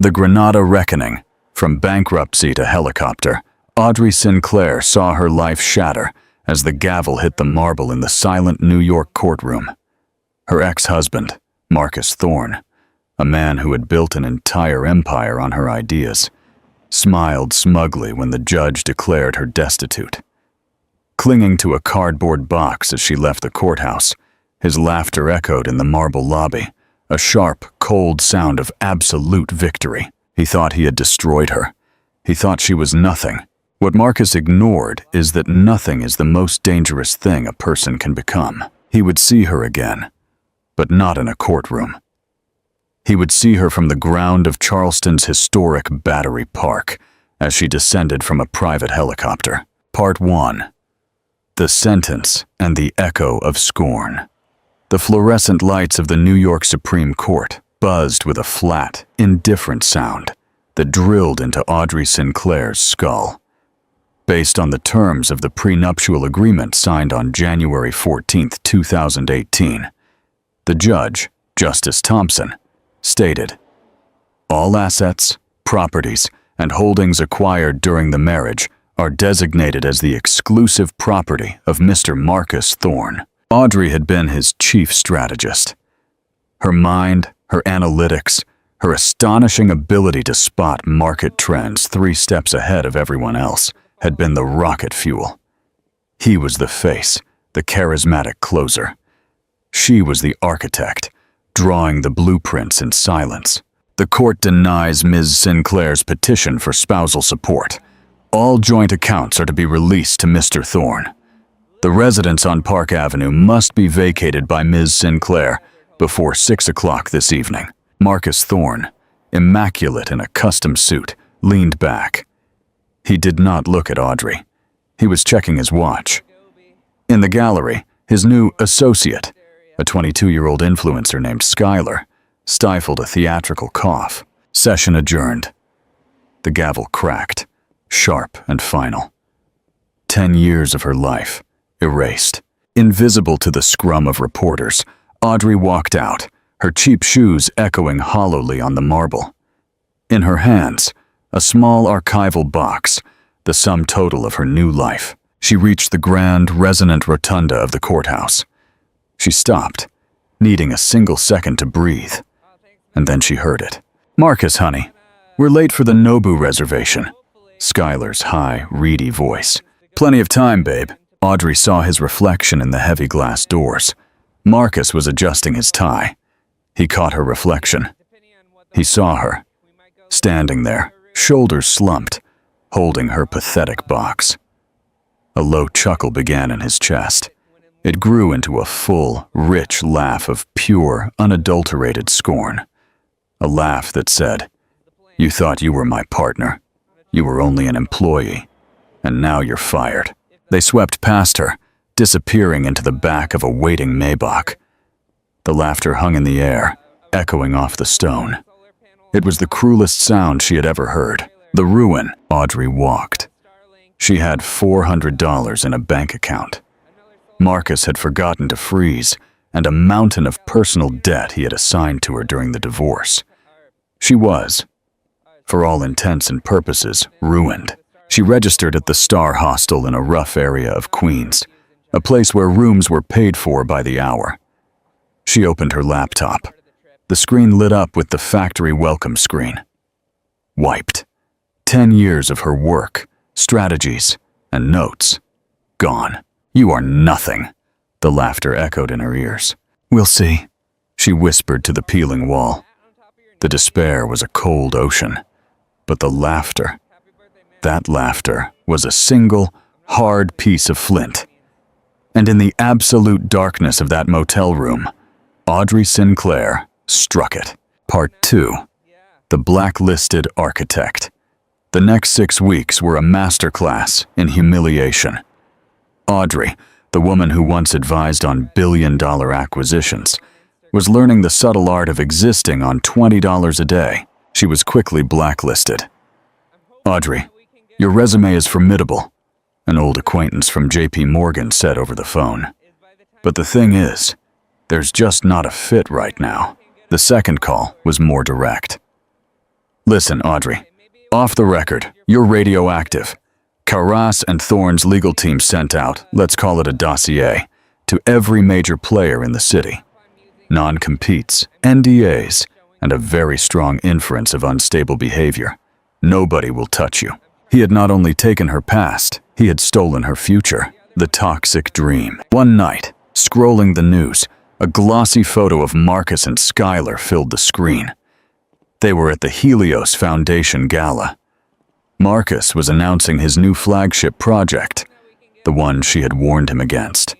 The Granada Reckoning. From bankruptcy to helicopter, Audrey Sinclair saw her life shatter as the gavel hit the marble in the silent New York courtroom. Her ex-husband, Marcus Thorne, a man who had built an entire empire on her ideas, smiled smugly when the judge declared her destitute. Clinging to a cardboard box as she left the courthouse, his laughter echoed in the marble lobby, a sharp, cold sound of absolute victory. He thought he had destroyed her. He thought she was nothing. What Marcus ignored is that nothing is the most dangerous thing a person can become. He would see her again, but not in a courtroom. He would see her from the ground of Charleston's historic Battery Park as she descended from a private helicopter. Part 1. The Sentence and the Echo of Scorn. The fluorescent lights of the New York Supreme Court buzzed with a flat, indifferent sound that drilled into Audrey Sinclair's skull. Based on the terms of the prenuptial agreement signed on January 14, 2018, the judge, Justice Thompson, stated, "All assets, properties, and holdings acquired during the marriage are designated as the exclusive property of Mr. Marcus Thorne." Audrey had been his chief strategist. Her mind, her analytics, her astonishing ability to spot market trends 3 steps ahead of everyone else had been the rocket fuel. He was the face, the charismatic closer. She was the architect, drawing the blueprints in silence. The court denies Ms. Sinclair's petition for spousal support. All joint accounts are to be released to Mr. Thorne. The residence on Park Avenue must be vacated by Ms. Sinclair before 6 o'clock this evening. Marcus Thorne, immaculate in a custom suit, leaned back. He did not look at Audrey. He was checking his watch. In the gallery, his new associate, a 22-year-old influencer named Skylar, stifled a theatrical cough. Session adjourned. The gavel cracked, sharp and final. 10 years of her life, erased. Invisible to the scrum of reporters, Audrey walked out, her cheap shoes echoing hollowly on the marble. In her hands, a small archival box, the sum total of her new life. She reached the grand, resonant rotunda of the courthouse. She stopped, needing a single second to breathe, and then she heard it. "Marcus, honey, we're late for the Nobu reservation." Skylar's high, reedy voice. "Plenty of time, babe." Audrey saw his reflection in the heavy glass doors. Marcus was adjusting his tie. He caught her reflection. He saw her, standing there, shoulders slumped, holding her pathetic box. A low chuckle began in his chest. It grew into a full, rich laugh of pure, unadulterated scorn. A laugh that said, "You thought you were my partner. You were only an employee, and now you're fired." They swept past her, disappearing into the back of a waiting Maybach. The laughter hung in the air, echoing off the stone. It was the cruelest sound she had ever heard. The ruin. Audrey walked. She had $400 in a bank account. Marcus had forgotten to freeze, and a mountain of personal debt he had assigned to her during the divorce. She was, for all intents and purposes, ruined. She registered at the Star Hostel in a rough area of Queens, a place where rooms were paid for by the hour. She opened her laptop. The screen lit up with the factory welcome screen. Wiped. 10 years of her work, strategies, and notes. Gone. "You are nothing," the laughter echoed in her ears. "We'll see," she whispered to the peeling wall. The despair was a cold ocean, but the laughter, that laughter was a single, hard piece of flint. And in the absolute darkness of that motel room, Audrey Sinclair struck it. Part 2. The Blacklisted Architect. The next 6 weeks were a masterclass in humiliation. Audrey, the woman who once advised on billion-dollar acquisitions, was learning the subtle art of existing on $20 a day. She was quickly blacklisted. "Audrey, your resume is formidable," an old acquaintance from JP Morgan said over the phone. "But the thing is, there's just not a fit right now." The second call was more direct. Listen, Audrey. Off the record, you're radioactive. Heiress and Thorne's legal team sent out, let's call it a dossier, to every major player in the city. Non-competes, NDAs, and a very strong inference of unstable behavior. Nobody will touch you. He had not only taken her past, he had stolen her future. The toxic dream. One night, scrolling the news, a glossy photo of Marcus and Skylar filled the screen. They were at the Helios Foundation Gala. Marcus was announcing his new flagship project, the one she had warned him against.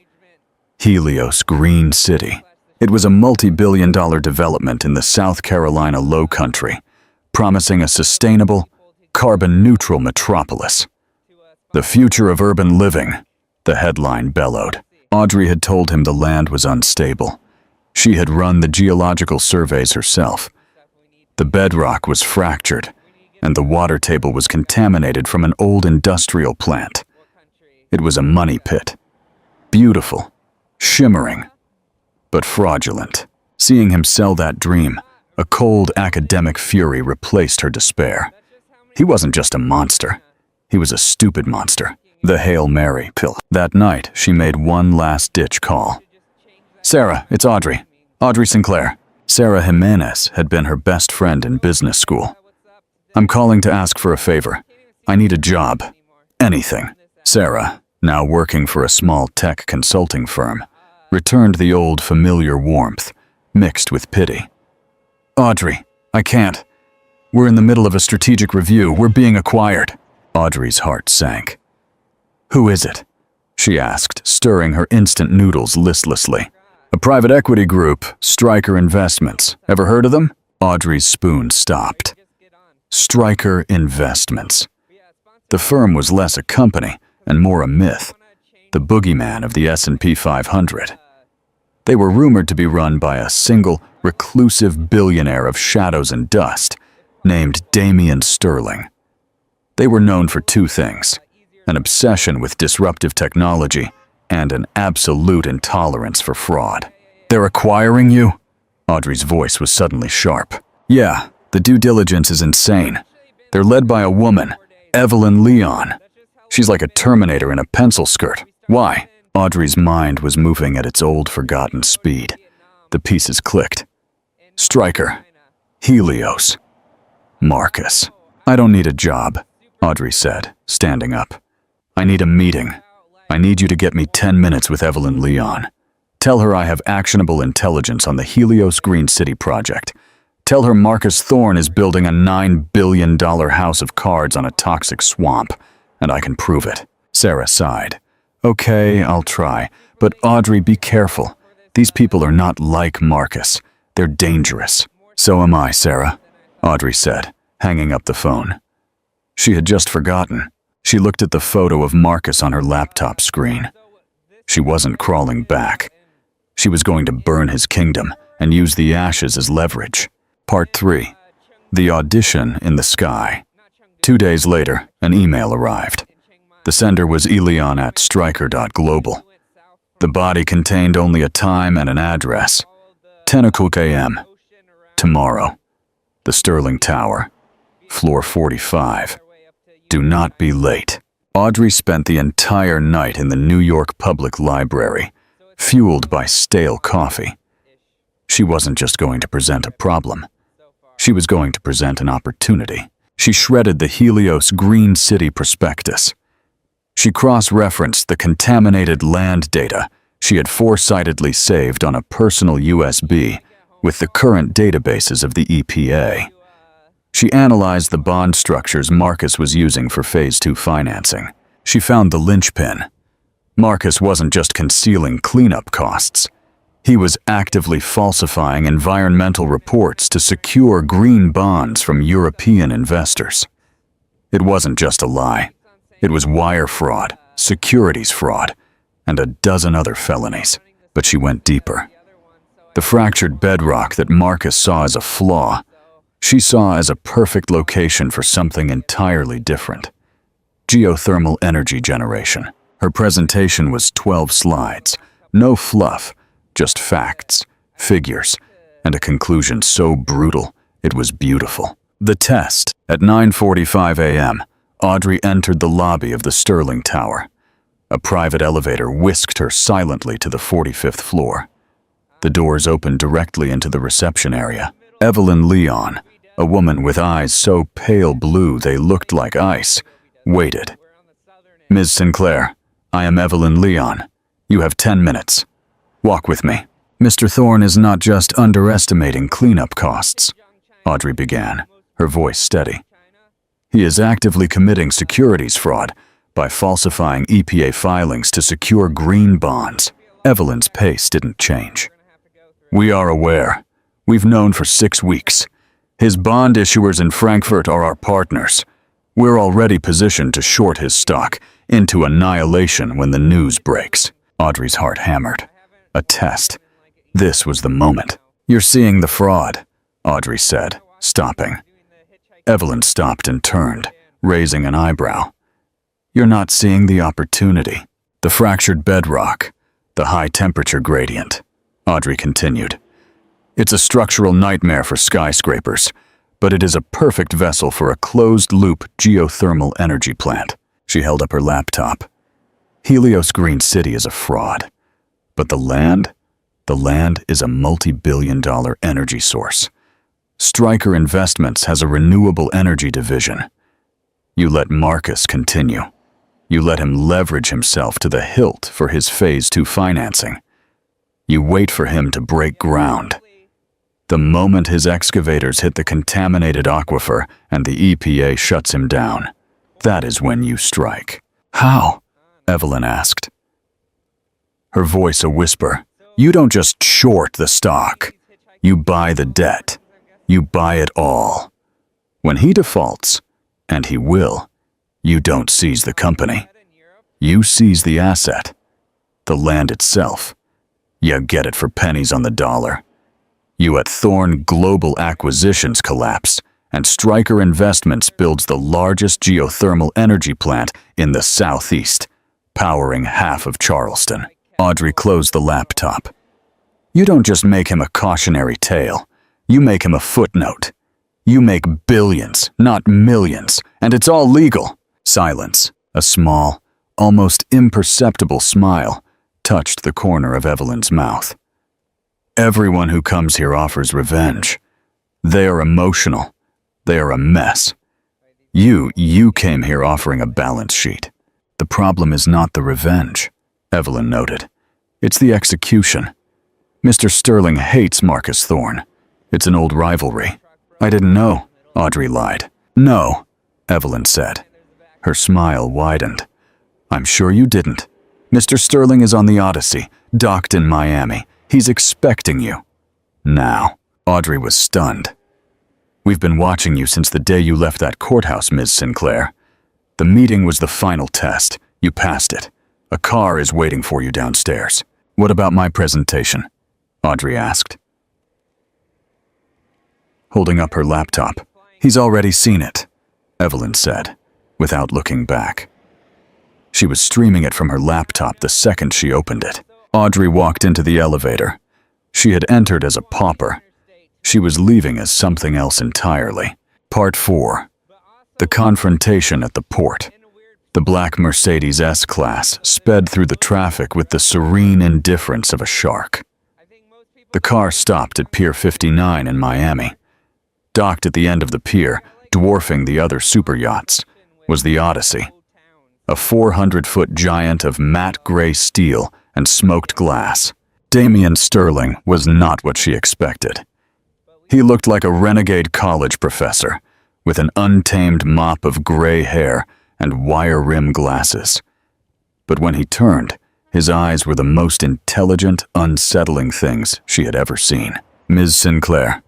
Helios Green City. It was a multi-billion-dollar development in the South Carolina Low Country, promising a sustainable, carbon-neutral metropolis. The future of urban living, the headline bellowed. Audrey had told him the land was unstable. She had run the geological surveys herself. The bedrock was fractured, and the water table was contaminated from an old industrial plant. It was a money pit. Beautiful, shimmering, but fraudulent. Seeing him sell that dream, a cold academic fury replaced her despair. He wasn't just a monster. He was a stupid monster. The Hail Mary pill. That night, she made one last-ditch call. Sarah, it's Audrey. Audrey Sinclair. Sarah Jimenez had been her best friend in business school. I'm calling to ask for a favor. I need a job. Anything. Sarah, now working for a small tech consulting firm, returned the old familiar warmth, mixed with pity. Audrey, I can't. We're in the middle of a strategic review. We're being acquired. Audrey's heart sank. Who is it? She asked, stirring her instant noodles listlessly. A private equity group, Stryker Investments. Ever heard of them? Audrey's spoon stopped. Stryker Investments. The firm was less a company and more a myth, the boogeyman of the S&P 500. They were rumored to be run by a single, reclusive billionaire of shadows and dust named Damian Sterling. They were known for two things: an obsession with disruptive technology and an absolute intolerance for fraud. They're acquiring you? Audrey's voice was suddenly sharp. Yeah, the due diligence is insane. They're led by a woman, Evelyn Leon. She's like a Terminator in a pencil skirt. Why? Audrey's mind was moving at its old forgotten speed. The pieces clicked. Stryker. Helios. Marcus. I don't need a job, Audrey said, standing up. I need a meeting. I need you to get me 10 minutes with Evelyn Leon. Tell her I have actionable intelligence on the Helios Green City project. Tell her Marcus Thorne is building a $9 billion house of cards on a toxic swamp, and I can prove it. Sarah sighed. Okay, I'll try. But Audrey, be careful. These people are not like Marcus. They're dangerous. So am I, Sarah, Audrey said, hanging up the phone. She had just forgotten. She looked at the photo of Marcus on her laptop screen. She wasn't crawling back. She was going to burn his kingdom and use the ashes as leverage. Part 3. The audition in the sky. 2 days later, an email arrived. The sender was Elion@Stryker.global. The body contained only a time and an address. 10 o'clock a.m. Tomorrow. The Sterling Tower. Floor 45. Do not be late. Audrey spent the entire night in the New York Public Library, fueled by stale coffee. She wasn't just going to present a problem. She was going to present an opportunity. She shredded the Helios Green City prospectus. She cross-referenced the contaminated land data she had foresightedly saved on a personal USB with the current databases of the EPA. She analyzed the bond structures Marcus was using for Phase 2 financing. She found the linchpin. Marcus wasn't just concealing cleanup costs. He was actively falsifying environmental reports to secure green bonds from European investors. It wasn't just a lie. It was wire fraud, securities fraud, and a dozen other felonies. But she went deeper. The fractured bedrock that Marcus saw as a flaw, she saw as a perfect location for something entirely different. Geothermal energy generation. Her presentation was 12 slides, no fluff, just facts, figures, and a conclusion so brutal it was beautiful. The test. At 9:45 a.m., Audrey entered the lobby of the Sterling Tower. A private elevator whisked her silently to the 45th floor. The doors opened directly into the reception area. Evelyn Leon, a woman with eyes so pale blue they looked like ice, waited. "Ms. Sinclair, I am Evelyn Leon. You have 10 minutes. Walk with me." "Mr. Thorne is not just underestimating cleanup costs," Audrey began, her voice steady. "He is actively committing securities fraud by falsifying EPA filings to secure green bonds." Evelyn's pace didn't change. "We are aware. We've known for 6 weeks. His bond issuers in Frankfurt are our partners. We're already positioned to short his stock into annihilation when the news breaks." Audrey's heart hammered. A test. This was the moment. "You're seeing the fraud," Audrey said, stopping. Evelyn stopped and turned, raising an eyebrow. "You're not seeing the opportunity. The fractured bedrock, the high temperature gradient," Audrey continued. "It's a structural nightmare for skyscrapers, but it is a perfect vessel for a closed-loop geothermal energy plant." She held up her laptop. "Helios Green City is a fraud, but the land is a multi-billion-dollar energy source. Stryker Investments has a renewable energy division. You let Marcus continue. You let him leverage himself to the hilt for his Phase 2 financing. You wait for him to break ground. The moment his excavators hit the contaminated aquifer and the EPA shuts him down, that is when you strike." "How?" Evelyn asked. Her voice a whisper. "You don't just short the stock. You buy the debt. You buy it all. When he defaults, and he will, you don't seize the company. You seize the asset, the land itself. You get it for pennies on the dollar. You at Thorne Global Acquisitions collapse, and Stryker Investments builds the largest geothermal energy plant in the Southeast, powering half of Charleston." Audrey closed the laptop. "You don't just make him a cautionary tale. You make him a footnote. You make billions, not millions, and it's all legal." Silence. A small, almost imperceptible smile touched the corner of Evelyn's mouth. "Everyone who comes here offers revenge. They are emotional. They are a mess. You came here offering a balance sheet. The problem is not the revenge," Evelyn noted. "It's the execution. Mr. Sterling hates Marcus Thorne. It's an old rivalry." "I didn't know," Audrey lied. "No," Evelyn said. Her smile widened. "I'm sure you didn't. Mr. Sterling is on the Odyssey, docked in Miami. He's expecting you." Now, Audrey was stunned. "We've been watching you since the day you left that courthouse, Ms. Sinclair. The meeting was the final test. You passed it. A car is waiting for you downstairs." "What about my presentation?" Audrey asked, holding up her laptop. "He's already seen it," Evelyn said, without looking back. She was streaming it from her laptop the second she opened it. Audrey walked into the elevator. She had entered as a pauper. She was leaving as something else entirely. Part 4. The confrontation at the port. The black Mercedes S-Class sped through the traffic with the serene indifference of a shark. The car stopped at Pier 59 in Miami. Docked at the end of the pier, dwarfing the other super yachts, was the Odyssey. A 400-foot giant of matte gray steel and smoked glass. Damian Sterling was not what she expected. He looked like a renegade college professor, with an untamed mop of gray hair and wire-rim glasses. But when he turned, his eyes were the most intelligent, unsettling things she had ever seen. "Ms. Sinclair,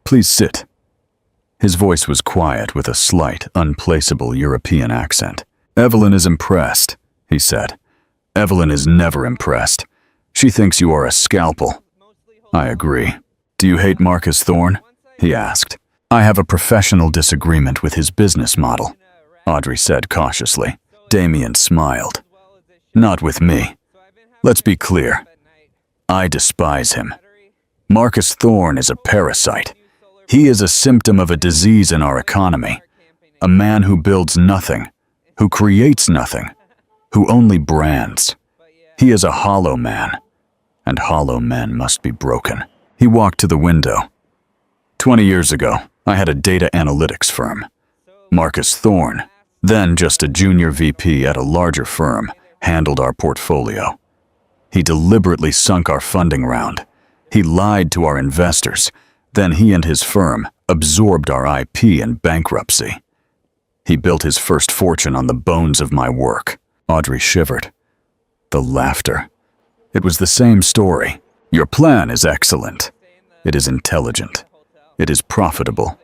please sit." His voice was quiet with a slight, unplaceable European accent. "Evelyn is impressed," he said. "Evelyn is never impressed. She thinks you are a scalpel." "I agree. Do you hate Marcus Thorne?" he asked. "I have a professional disagreement with his business model," Audrey said cautiously. Damian smiled. "Not with me. Let's be clear. I despise him. Marcus Thorne is a parasite. He is a symptom of a disease in our economy. A man who builds nothing, who creates nothing, who only brands. He is a hollow man, and hollow men must be broken. He walked to the window. 20 years ago, I had a data analytics firm. Marcus Thorne, then just a junior VP at a larger firm, handled our portfolio. He deliberately sunk our funding round. He lied to our investors. Then he and his firm absorbed our IP in bankruptcy. He built his first fortune on the bones of my work. Audrey shivered. The laughter. It was the same story. Your plan is excellent. It is intelligent. It is profitable.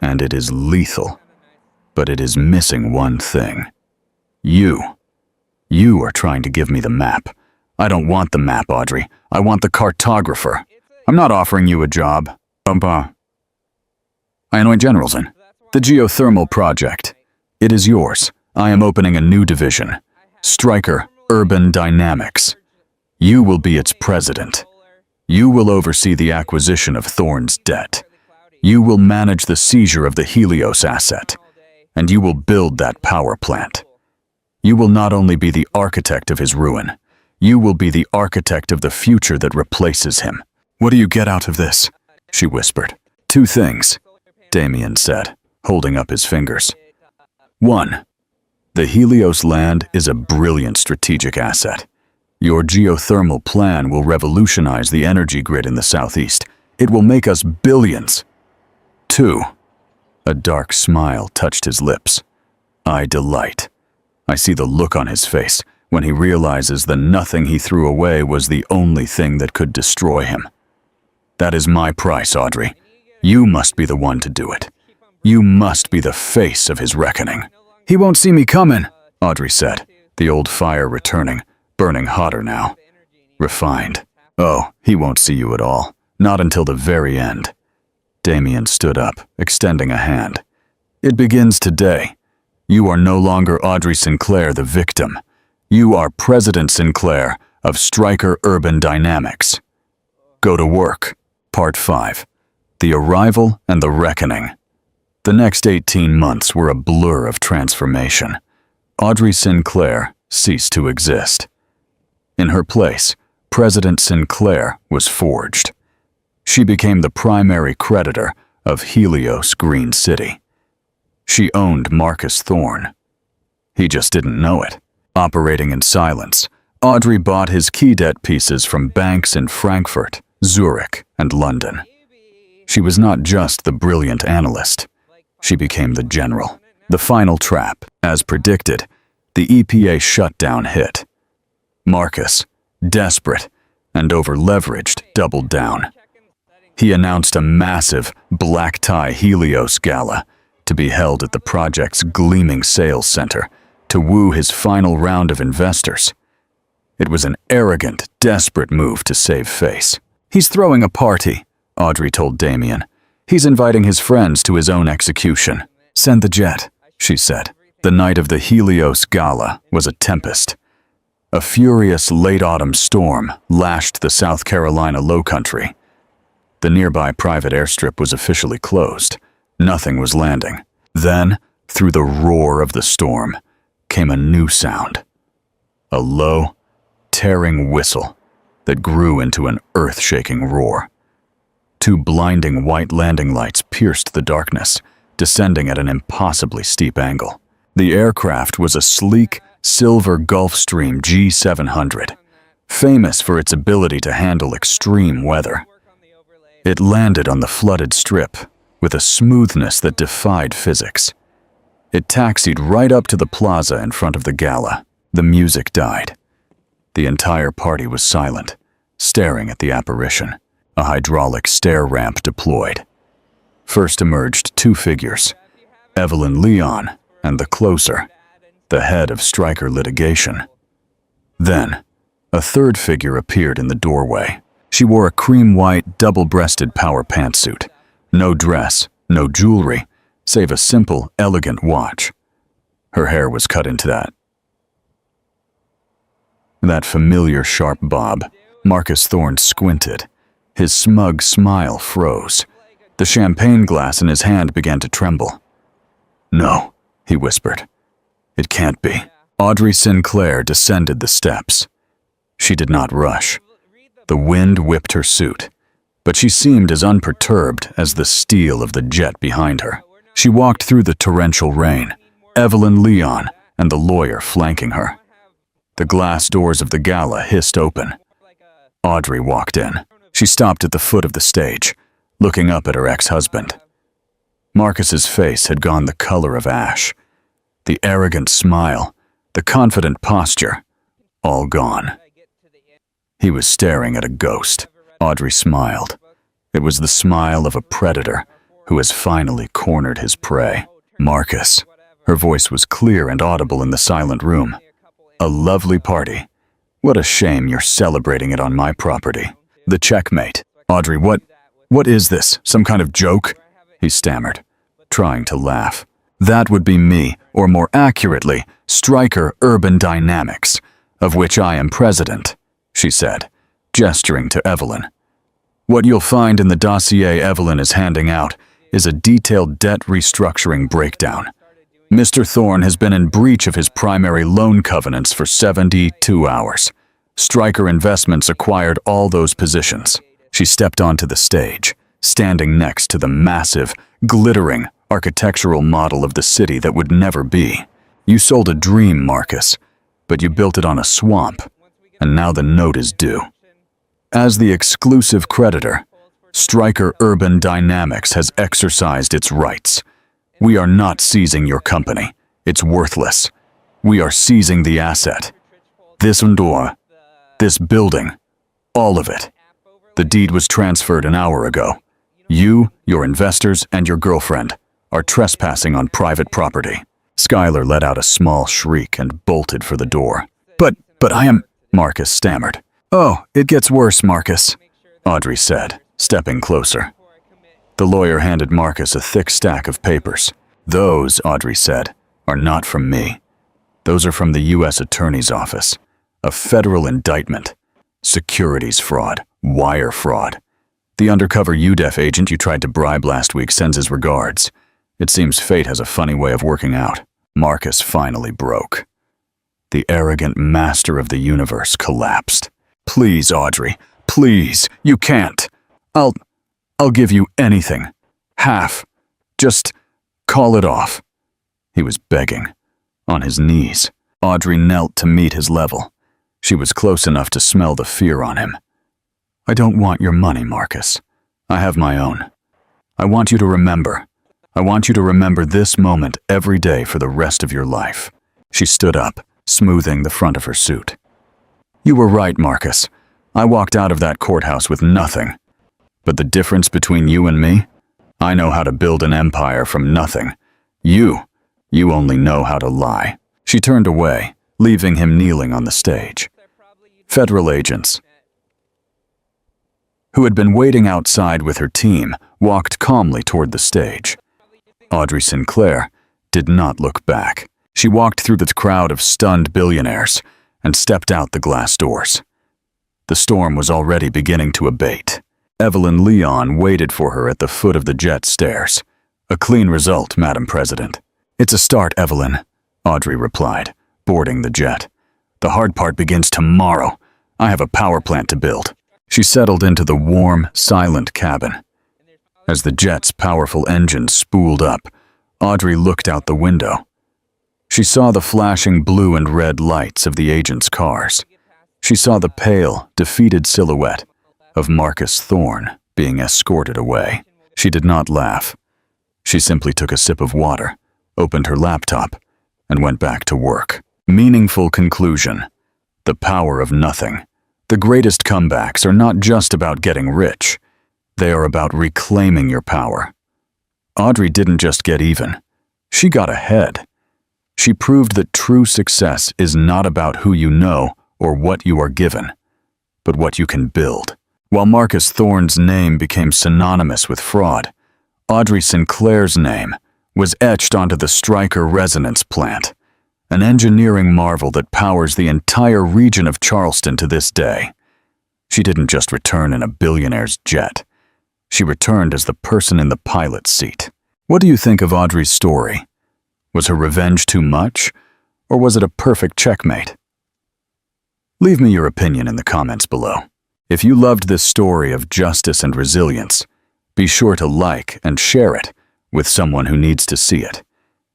And it is lethal. But it is missing one thing. You. You are trying to give me the map. I don't want the map, Audrey. I want the cartographer. I'm not offering you a job. I anoint generals in. The geothermal project. It is yours. I am opening a new division. Stryker Urban Dynamics. You will be its president. You will oversee the acquisition of Thorne's debt. You will manage the seizure of the Helios asset. And you will build that power plant. You will not only be the architect of his ruin, you will be the architect of the future that replaces him. What do you get out of this? She whispered. 2 things, Damien said, holding up his fingers. 1. The Helios land is a brilliant strategic asset. Your geothermal plan will revolutionize the energy grid in the southeast. It will make us billions. 2. A dark smile touched his lips. I delight. I see the look on his face when he realizes the nothing he threw away was the only thing that could destroy him. That is my price, Audrey. You must be the one to do it. You must be the face of his reckoning. He won't see me coming, Audrey said, the old fire returning, burning hotter now. Refined. Oh, he won't see you at all. Not until the very end. Damien stood up, extending a hand. It begins today. You are no longer Audrey Sinclair, the victim. You are President Sinclair of Stryker Urban Dynamics. Go to work. Part 5. The Arrival and the Reckoning. The next 18 months were a blur of transformation. Audrey Sinclair ceased to exist. In her place, President Sinclair was forged. She became the primary creditor of Helios Green City. She owned Marcus Thorne. He just didn't know it. Operating in silence, Audrey bought his key debt pieces from banks in Frankfurt, Zurich, and London. She was not just the brilliant analyst. She became the general. The final trap. As predicted, the EPA shutdown hit. Marcus, desperate and over-leveraged, doubled down. He announced a massive black-tie Helios gala to be held at the project's gleaming sales center to woo his final round of investors. It was an arrogant, desperate move to save face. He's throwing a party, Audrey told Damien. He's inviting his friends to his own execution. Send the jet, she said. The night of the Helios gala was a tempest. A furious late-autumn storm lashed the South Carolina lowcountry. The nearby private airstrip was officially closed. Nothing was landing. Then, through the roar of the storm, came a new sound. A low, tearing whistle that grew into an earth-shaking roar. 2 blinding white landing lights pierced the darkness, descending at an impossibly steep angle. The aircraft was a sleek, silver Gulfstream G700, famous for its ability to handle extreme weather. It landed on the flooded strip with a smoothness that defied physics. It taxied right up to the plaza in front of the gala. The music died. The entire party was silent, staring at the apparition. A hydraulic stair ramp deployed. First emerged 2 figures, Evelyn Leon and the closer, the head of Stryker litigation. Then, a 3rd figure appeared in the doorway. She wore a cream-white, double-breasted power pantsuit. No dress, no jewelry, save a simple, elegant watch. Her hair was cut into that familiar sharp bob. Marcus Thorne squinted. His smug smile froze. The champagne glass in his hand began to tremble. "No," he whispered. "It can't be." Audrey Sinclair descended the steps. She did not rush. The wind whipped her suit, but she seemed as unperturbed as the steel of the jet behind her. She walked through the torrential rain, Evelyn Leon and the lawyer flanking her. The glass doors of the gala hissed open. Audrey walked in. She stopped at the foot of the stage, looking up at her ex-husband. Marcus's face had gone the color of ash. The arrogant smile, the confident posture, all gone. He was staring at a ghost. Audrey smiled. It was the smile of a predator who has finally cornered his prey. "Marcus." Her voice was clear and audible in the silent room. "A lovely party. What a shame you're celebrating it on my property." The checkmate. "Audrey, what is this? Some kind of joke?" He stammered, trying to laugh. "That would be me, or more accurately, Stryker Urban Dynamics, of which I am president," she said, gesturing to Evelyn. "What you'll find in the dossier Evelyn is handing out is a detailed debt restructuring breakdown. Mr. Thorne has been in breach of his primary loan covenants for 72 hours. Stryker Investments acquired all those positions." She stepped onto the stage, standing next to the massive, glittering architectural model of the city that would never be. "You sold a dream, Marcus, but you built it on a swamp, and now the note is due. As the exclusive creditor, Stryker Urban Dynamics has exercised its rights. We are not seizing your company. It's worthless. We are seizing the asset. This door, this building, all of it. The deed was transferred an hour ago. You, your investors, and your girlfriend are trespassing on private property." Skylar let out a small shriek and bolted for the door. But I am," Marcus stammered. "Oh, it gets worse, Marcus," Audrey said, stepping closer. The lawyer handed Marcus a thick stack of papers. "Those," Audrey said, "are not from me. Those are from the U.S. Attorney's Office. A federal indictment. Securities fraud. Wire fraud. The undercover UDEF agent you tried to bribe last week sends his regards. It seems fate has a funny way of working out." Marcus finally broke. The arrogant master of the universe collapsed. "Please, Audrey, please, you can't. I'll give you anything. Half. Just call it off." He was begging. On his knees, Audrey knelt to meet his level. She was close enough to smell the fear on him. "I don't want your money, Marcus. I have my own. I want you to remember. I want you to remember this moment every day for the rest of your life." She stood up, smoothing the front of her suit. "You were right, Marcus. I walked out of that courthouse with nothing. But the difference between you and me? I know how to build an empire from nothing. You only know how to lie." She turned away, leaving him kneeling on the stage. Federal agents, who had been waiting outside with her team, walked calmly toward the stage. Audrey Sinclair did not look back. She walked through the crowd of stunned billionaires and stepped out the glass doors. The storm was already beginning to abate. Evelyn Leon waited for her at the foot of the jet stairs. "A clean result, Madam President." "It's a start, Evelyn," Audrey replied, boarding the jet. "The hard part begins tomorrow. I have a power plant to build." She settled into the warm, silent cabin. As the jet's powerful engines spooled up, Audrey looked out the window. She saw the flashing blue and red lights of the agents' cars. She saw the pale, defeated silhouette of Marcus Thorne being escorted away. She did not laugh. She simply took a sip of water, opened her laptop, and went back to work. Meaningful conclusion. The power of nothing. The greatest comebacks are not just about getting rich. They are about reclaiming your power. Audrey didn't just get even. She got ahead. She proved that true success is not about who you know or what you are given, but what you can build. While Marcus Thorne's name became synonymous with fraud, Audrey Sinclair's name was etched onto the Stryker resonance plant, an engineering marvel that powers the entire region of Charleston to this day. She didn't just return in a billionaire's jet. She returned as the person in the pilot's seat. What do you think of Audrey's story? Was her revenge too much, or was it a perfect checkmate? Leave me your opinion in the comments below. If you loved this story of justice and resilience, be sure to like and share it with someone who needs to see it.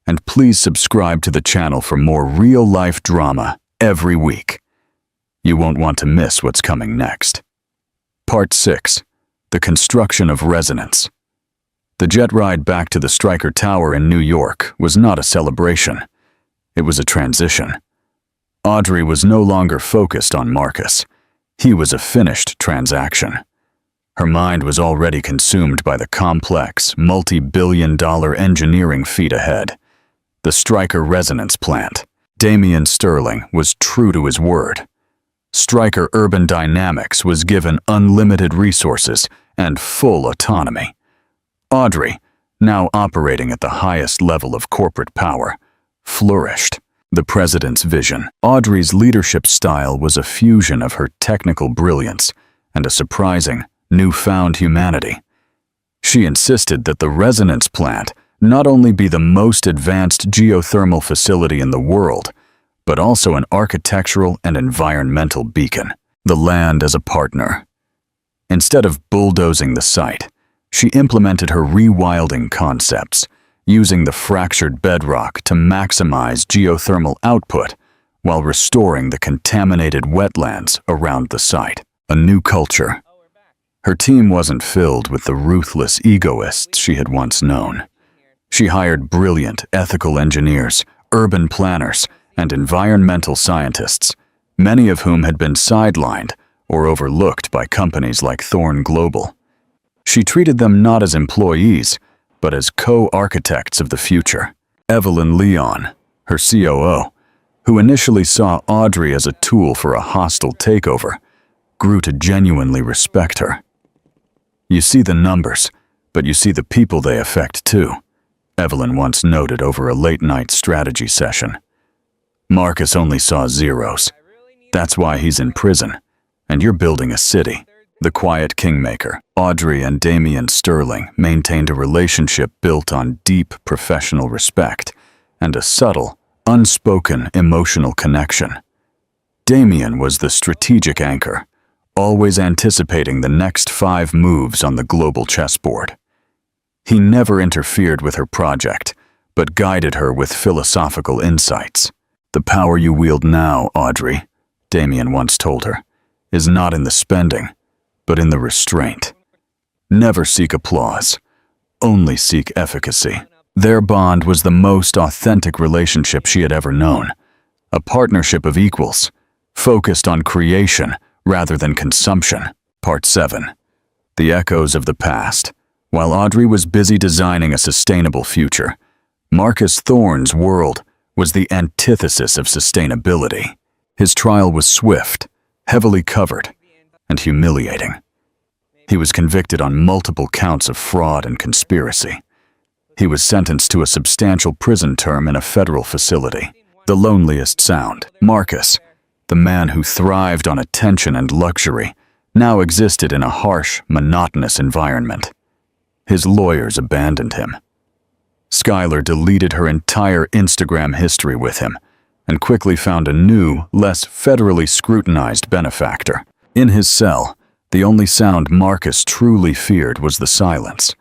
And please subscribe to the channel for more real-life drama every week. You won't want to miss what's coming next. Part 6. The Construction of Resonance. The jet ride back to the Stryker Tower in New York was not a celebration. It was a transition. Audrey was no longer focused on Marcus. He was a finished transaction. Her mind was already consumed by the complex, multi-billion-dollar engineering feat ahead. The Stryker Resonance Plant. Damian Sterling was true to his word. Stryker Urban Dynamics was given unlimited resources and full autonomy. Audrey, now operating at the highest level of corporate power, flourished. The president's vision. Audrey's leadership style was a fusion of her technical brilliance and a surprising, newfound humanity. She insisted that the resonance plant not only be the most advanced geothermal facility in the world, but also an architectural and environmental beacon. The land as a partner. Instead of bulldozing the site, she implemented her rewilding concepts, using the fractured bedrock to maximize geothermal output while restoring the contaminated wetlands around the site. A new culture. Her team wasn't filled with the ruthless egoists she had once known. She hired brilliant ethical engineers, urban planners, and environmental scientists, many of whom had been sidelined or overlooked by companies like Thorn Global. She treated them not as employees, but as co-architects of the future. Evelyn Leon, her COO, who initially saw Audrey as a tool for a hostile takeover, grew to genuinely respect her. You see the numbers, but you see the people they affect too, Evelyn once noted over a late-night strategy session. Marcus only saw zeros. That's why he's in prison, and you're building a city. The quiet kingmaker. Audrey and Damian Sterling maintained a relationship built on deep professional respect and a subtle, unspoken emotional connection. Damian was the strategic anchor, always anticipating the next 5 moves on the global chessboard. He never interfered with her project, but guided her with philosophical insights. The power you wield now, Audrey, Damian once told her, is not in the spending, but in the restraint. Never seek applause, only seek efficacy. Their bond was the most authentic relationship she had ever known, a partnership of equals, focused on creation rather than consumption. Part 7. The Echoes of the Past. While Audrey was busy designing a sustainable future, Marcus Thorne's world was the antithesis of sustainability. His trial was swift, heavily covered, and humiliating. He was convicted on multiple counts of fraud and conspiracy. He was sentenced to a substantial prison term in a federal facility. The loneliest sound. Marcus, the man who thrived on attention and luxury, now existed in a harsh, monotonous environment. His lawyers abandoned him. Skylar deleted her entire Instagram history with him and quickly found a new, less federally scrutinized benefactor. In his cell, the only sound Marcus truly feared was the silence.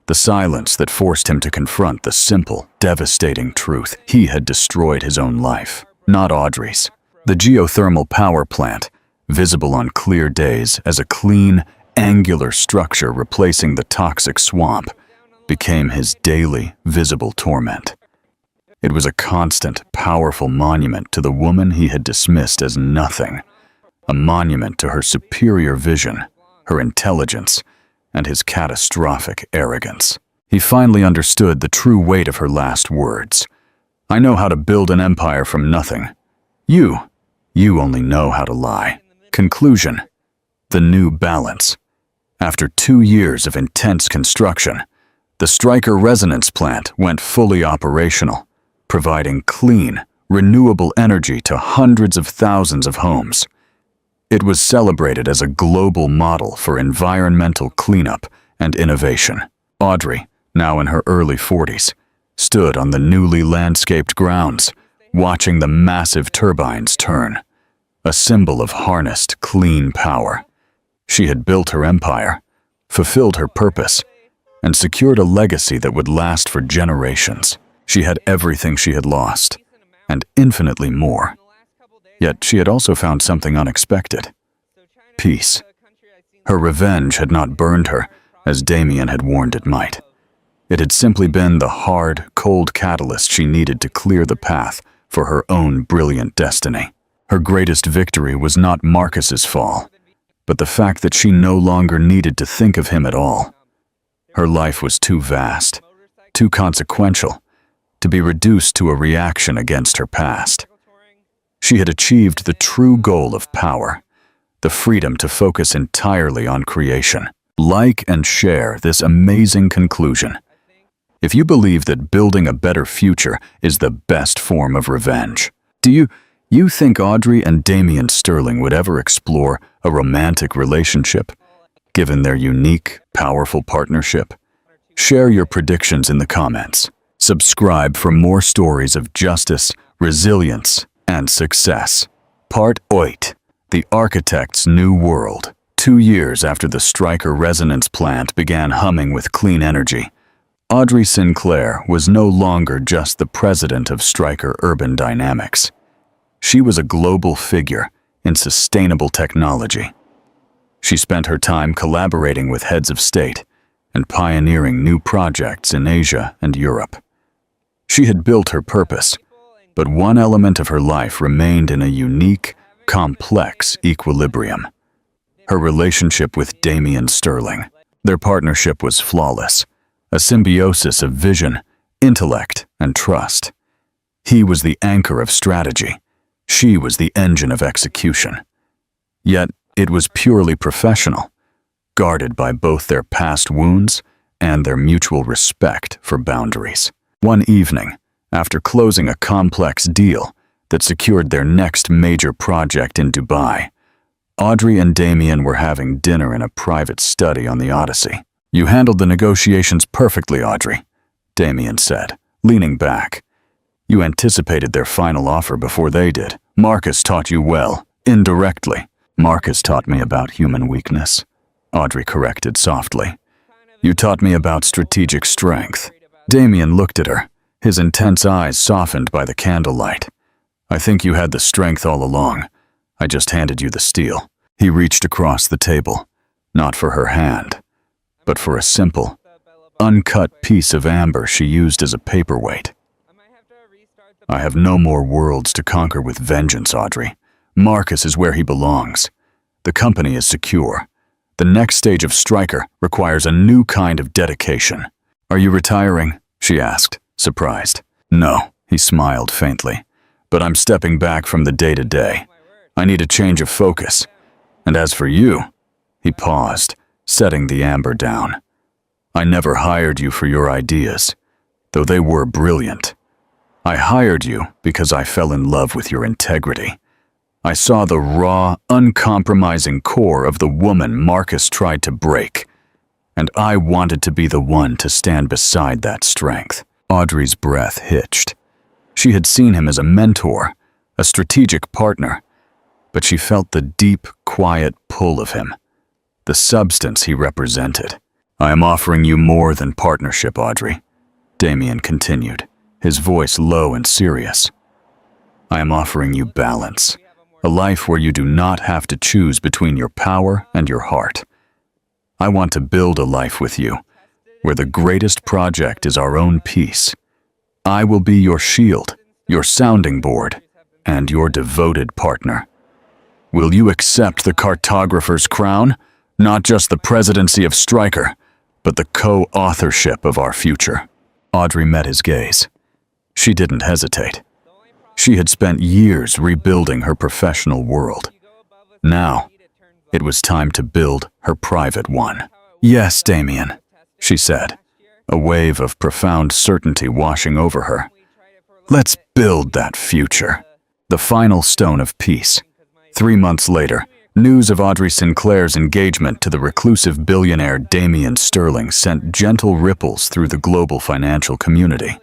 The silence that forced him to confront the simple, devastating truth. He had destroyed his own life, not Audrey's. The geothermal power plant, visible on clear days as a clean, angular structure replacing the toxic swamp, became his daily, visible torment. It was a constant, powerful monument to the woman he had dismissed as nothing. A monument to her superior vision, her intelligence, and his catastrophic arrogance. He finally understood the true weight of her last words. "I know how to build an empire from nothing. You only know how to lie." Conclusion. The new balance. After 2 years of intense construction, the Stryker Resonance Plant went fully operational, providing clean, renewable energy to hundreds of thousands of homes. It was celebrated as a global model for environmental cleanup and innovation. Audrey, now in her early 40s, stood on the newly landscaped grounds, watching the massive turbines turn, a symbol of harnessed, clean power. She had built her empire, fulfilled her purpose, and secured a legacy that would last for generations. She had everything she had lost, and infinitely more. Yet she had also found something unexpected: peace. Her revenge had not burned her, as Damien had warned it might. It had simply been the hard, cold catalyst she needed to clear the path for her own brilliant destiny. Her greatest victory was not Marcus's fall, but the fact that she no longer needed to think of him at all. Her life was too vast, too consequential, to be reduced to a reaction against her past. She had achieved the true goal of power, the freedom to focus entirely on creation. Like and share this amazing conclusion. If you believe that building a better future is the best form of revenge, do you think Audrey and Damien Sterling would ever explore a romantic relationship, given their unique, powerful partnership? Share your predictions in the comments. Subscribe for more stories of justice, resilience, and success. Part 8. The Architect's New World. 2 years after the Stryker resonance plant began humming with clean energy, Audrey Sinclair was no longer just the president of Stryker Urban Dynamics. She was a global figure in sustainable technology. She spent her time collaborating with heads of state and pioneering new projects in Asia and Europe. She had built her purpose, but one element of her life remained in a unique, complex equilibrium: her relationship with Damien Sterling. Their partnership was flawless, a symbiosis of vision, intellect, and trust. He was the anchor of strategy. She was the engine of execution. Yet, it was purely professional, guarded by both their past wounds and their mutual respect for boundaries. One evening, after closing a complex deal that secured their next major project in Dubai, Audrey and Damien were having dinner in a private study on the Odyssey. "You handled the negotiations perfectly, Audrey," Damien said, leaning back. "You anticipated their final offer before they did. Marcus taught you well, indirectly." "Marcus taught me about human weakness," Audrey corrected softly. "You taught me about strategic strength." Damien looked at her, his intense eyes softened by the candlelight. "I think you had the strength all along. I just handed you the steel." He reached across the table, not for her hand, but for a simple, uncut piece of amber she used as a paperweight. "I have no more worlds to conquer with vengeance, Audrey. Marcus is where he belongs. The company is secure. The next stage of Stryker requires a new kind of dedication." "Are you retiring?" she asked, surprised. "No," he smiled faintly, "but I'm stepping back from the day-to-day. I need a change of focus. And as for you," he paused, setting the amber down, "I never hired you for your ideas, though they were brilliant. I hired you because I fell in love with your integrity. I saw the raw, uncompromising core of the woman Marcus tried to break, and I wanted to be the one to stand beside that strength." Audrey's breath hitched. She had seen him as a mentor, a strategic partner, but she felt the deep, quiet pull of him, the substance he represented. "I am offering you more than partnership, Audrey," Damien continued, his voice low and serious. "I am offering you balance, a life where you do not have to choose between your power and your heart. I want to build a life with you, where the greatest project is our own peace. I will be your shield, your sounding board, and your devoted partner. Will you accept the cartographer's crown? Not just the presidency of Stryker, but the co-authorship of our future." Audrey met his gaze. She didn't hesitate. She had spent years rebuilding her professional world. Now, it was time to build her private one. "Yes, Damien," she said, a wave of profound certainty washing over her. "Let's build that future." The final stone of peace. 3 months later, News of Audrey Sinclair's engagement to the reclusive billionaire Damian Sterling sent gentle ripples through the global financial community.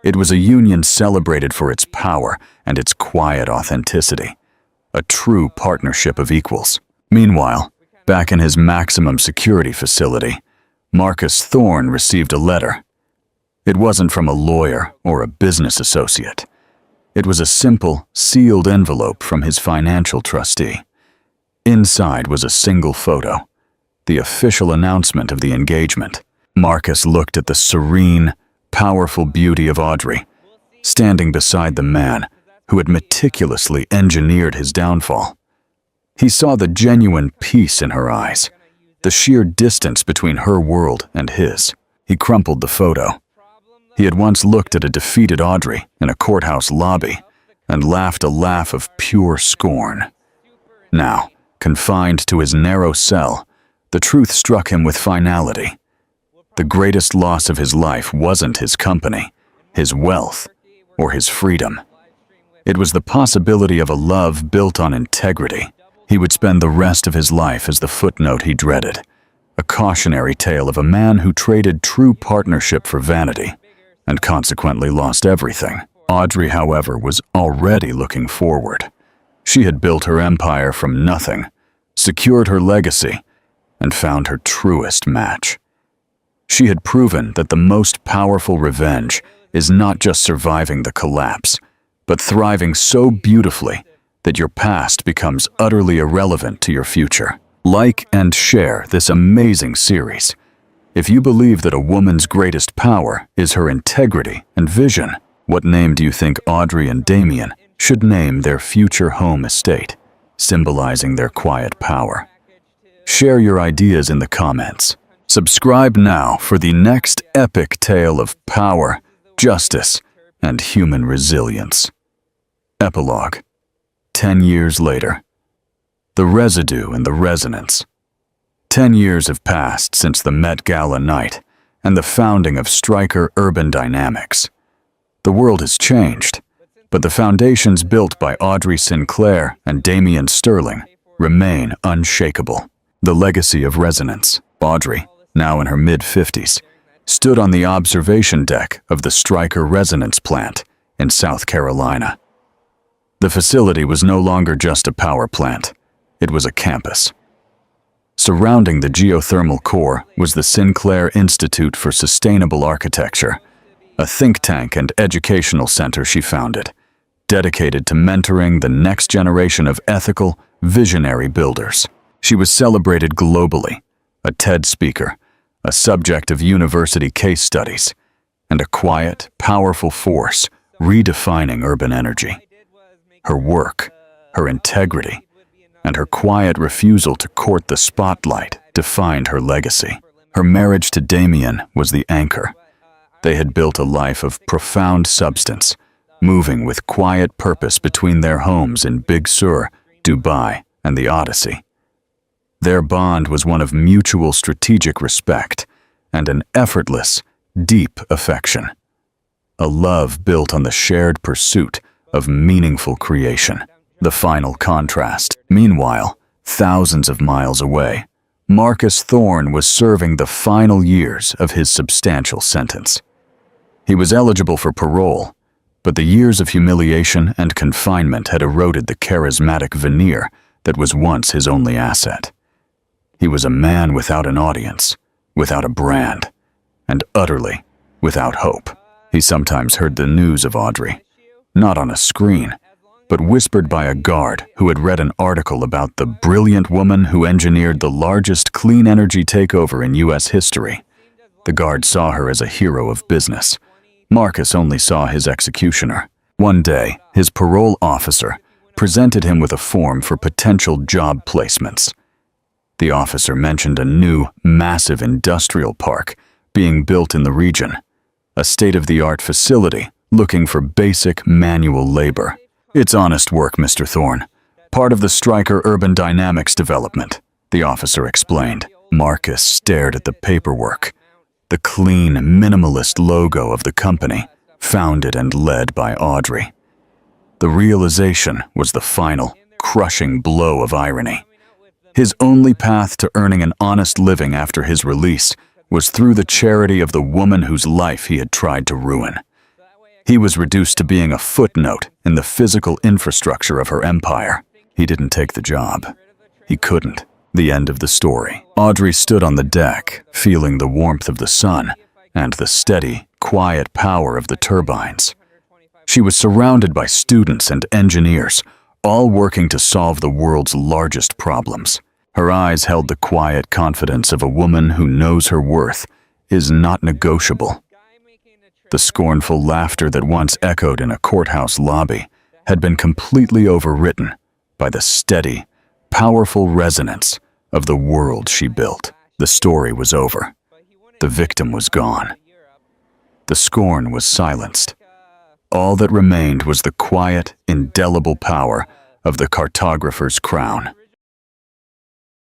It was a union celebrated for its power and its quiet authenticity, a true partnership of equals. Meanwhile, back in his maximum security facility, Marcus Thorne received a letter. It wasn't from a lawyer or a business associate. It was a simple, sealed envelope from his financial trustee. Inside was a single photo, the official announcement of the engagement. Marcus looked at the serene, powerful beauty of Audrey, standing beside the man who had meticulously engineered his downfall. He saw the genuine peace in her eyes, the sheer distance between her world and his. He crumpled the photo. He had once looked at a defeated Audrey in a courthouse lobby and laughed a laugh of pure scorn. Now, confined to his narrow cell, the truth struck him with finality. The greatest loss of his life wasn't his company, his wealth, or his freedom. It was the possibility of a love built on integrity. He would spend the rest of his life as the footnote he dreaded, a cautionary tale of a man who traded true partnership for vanity and consequently lost everything. Audrey, however, was already looking forward. She had built her empire from nothing, secured her legacy, and found her truest match. She had proven that the most powerful revenge is not just surviving the collapse, but thriving so beautifully that your past becomes utterly irrelevant to your future. Like and share this amazing series. If you believe that a woman's greatest power is her integrity and vision, what name do you think Audrey and Damian should name their future home estate, symbolizing their quiet power? Share your ideas in the comments. Subscribe now for the next epic tale of power, justice, and human resilience. Epilogue. 10 years later. The residue and the resonance. 10 years have passed since the Met Gala night and the founding of Stryker Urban Dynamics. The world has changed, but the foundations built by Audrey Sinclair and Damian Sterling remain unshakable. The legacy of resonance. Audrey, now in her mid-50s, stood on the observation deck of the Stryker Resonance Plant in South Carolina. The facility was no longer just a power plant, it was a campus. Surrounding the geothermal core was the Sinclair Institute for Sustainable Architecture, a think tank and educational center she founded, dedicated to mentoring the next generation of ethical, visionary builders. She was celebrated globally, a TED speaker, a subject of university case studies, and a quiet, powerful force redefining urban energy. Her work, her integrity, and her quiet refusal to court the spotlight defined her legacy. Her marriage to Damian was the anchor. They had built a life of profound substance, moving with quiet purpose between their homes in Big Sur, Dubai, and the Odyssey. Their bond was one of mutual strategic respect and an effortless, deep affection. A love built on the shared pursuit of meaningful creation. The final contrast. Meanwhile, thousands of miles away, Marcus Thorne was serving the final years of his substantial sentence. He was eligible for parole, but the years of humiliation and confinement had eroded the charismatic veneer that was once his only asset. He was a man without an audience, without a brand, and utterly without hope. He sometimes heard the news of Audrey, not on a screen, but whispered by a guard who had read an article about the brilliant woman who engineered the largest clean energy takeover in U.S. history. The guard saw her as a hero of business. Marcus only saw his executioner. One day, his parole officer presented him with a form for potential job placements. The officer mentioned a new, massive industrial park being built in the region, a state-of-the-art facility looking for basic manual labor. "It's honest work, Mr. Thorne. Part of the Stryker Urban Dynamics development," the officer explained. Marcus stared at the paperwork, the clean, minimalist logo of the company, founded and led by Audrey. The realization was the final, crushing blow of irony. His only path to earning an honest living after his release was through the charity of the woman whose life he had tried to ruin. He was reduced to being a footnote in the physical infrastructure of her empire. He didn't take the job. He couldn't. The end of the story. Audrey stood on the deck, feeling the warmth of the sun and the steady, quiet power of the turbines. She was surrounded by students and engineers, all working to solve the world's largest problems. Her eyes held the quiet confidence of a woman who knows her worth is not negotiable. The scornful laughter that once echoed in a courthouse lobby had been completely overwritten by the steady, powerful resonance of the world she built. The story was over. The victim was gone. The scorn was silenced. All that remained was the quiet, indelible power of the cartographer's crown.